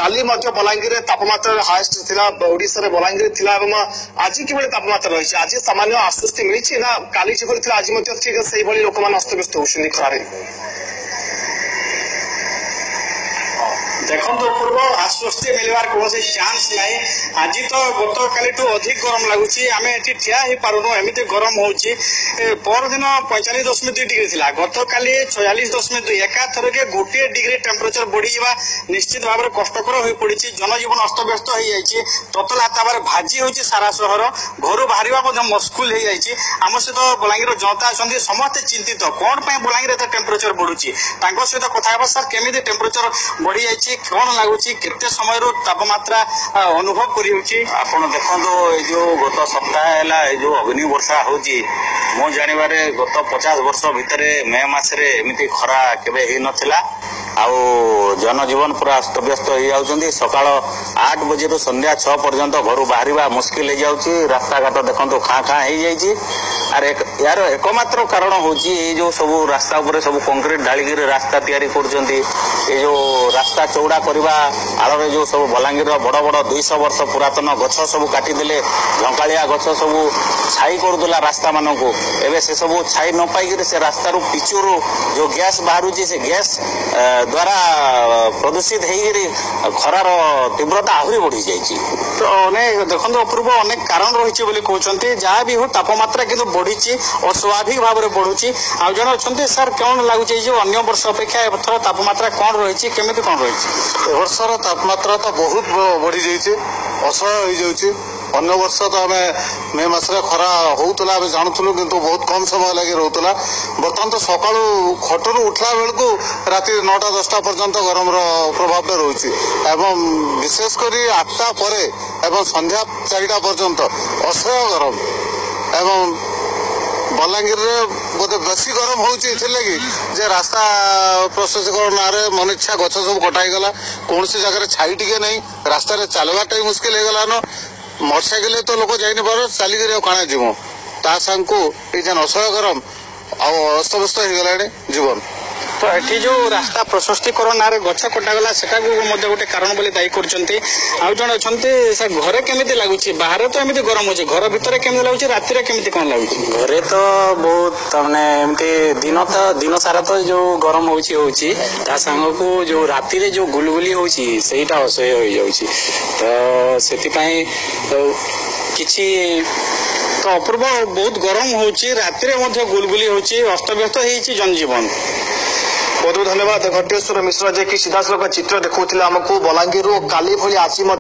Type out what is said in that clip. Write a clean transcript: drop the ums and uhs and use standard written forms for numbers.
काली Balangir तापमात्रा highest Odisha Balangir थिला आज कि तापमात्रा रही आज सामान्य आश्वस्ति मिली ना काली जगह आज ठीक से लोक मैंने अस्तव्यस्त होती खरारे देखो पूर्व आश्वस्ति मिलवार कौन चान्स ना आज तो गत काली अधिक गरम लगुच आम ये ठिया हो पारुनु एमती गरम होची परदिन 45.2 डिग्री थिला गत काली 46.2 एकाथर के गोटे डिग्री टेम्परेचर बढ़ी जावा निश्चित भाव में कष्टकर हो पड़ी जनजीवन अस्तव्यस्त हो जाए ततला तावर भाजी होची सारा सहर घर बाहर मुस्किल हो जाए आम सहित बलांगीर जनता अच्छा समस्ते चिंतित कौन बलांगीर एत टेम्परेचर बढ़ुची सहित कथा सर केमी टेम्परेचर बढ़ी जाए कौन लगुच केते समय तापमात्रा अनुभव करी आपण देखो जो गत सप्ताह है जो अग्नि वर्षा होची मो जानिबारे गत 50 वर्ष भितर मे मासरे एमती खरा केबे ही नथिला आउ जनजीवन पूरा अस्तव्यस्त हो जाउछंदी सकाळ 8 बजे रु संध्या 6 पर्यंत घर बाहरिबा मुश्किल हो जाउची रास्ता घाट देखंतु खाँ खाँ हो जाइए यार एकमात्र कारण होची ए जो सब रास्ता ऊपर सब कंक्रीट ढालिक रास्ता तैयारी करछंती ए जो रास्ता चौड़ा करवा आଳରେ जो सब बलांगीर बड़ बड़ 200 वर्ष पुरातन गछ सब काटिदेले झंकालिया गछ सब छाई करदेला रास्ता मानकू एवं से सब छाई न पाई से रास्तार पिचुर जो गैस बाहर से गैस द्वारा प्रदूषित हो खरार तीव्रता आहरी बढ़ी जाइए तो अनेक देखो अपूर्व अनेक कारण रही कहते जहाँ भी हो तापमात्रा किंतु बढ़ी अस्वाभाविक भाव में बढ़ुची आ जन अच्छा सर कौन लगुच जो अन्य वर्ष अपेक्षा एथर तापमात्रा कौन रही केमी कौन रही वर्षर तापमात्रा तो बहुत बढ़ी जाइए असह्य हो जाए अन्य वर्ष तो आम मे मसरे खरा होता आम जानूलु किंतु बहुत कम समय लगे रोला बर्तमान तो सका खटू उठला बेलू राति 9टा 10टा पर्यंत गरम प्रभाव रोचे एवं विशेषकर 8टा पर एवं संध्या 4टा पर्यंत असह्य गरम एवं बलांगीर बोधे बेसी गरम होगी रास्ता प्रशंसक ना मन इच्छा गछ सब कटाईगला कौन सी जगह छाई टिके नहीं रास्ता चलवाटा मुश्किल हो गलान मोटरसाइकिल तो लोक जाइन पार चलिक काण जीव ता सांग ये असह्य गरम अस्तव्यस्त हो गला जीवन तो ये जो रास्ता प्रशस्तीकरण ना गछ कटागला से गोटे कारण बोली दायी कर जन अच्छा घरे केमी लगुच बाहर तो एमती गरम हो घर भितर केमी लगुच राति केमी कौन लगुच घरे तो बहुत एमती दिन सारा तो जो गरम होची सांग को जो राति जो गुलगुली होची सेटा असह्य हो जाउची तो सेतिपाई किछि तो अपूर्व बहुत गरम होची राति गुलगुली होची अस्तव्यस्त होची जनजीवन बहुत बहुत धन्यवाद घटेश्वर मिश्र जे कि सीधासलख चित्र देखा आमको बलांगीर काली भली आज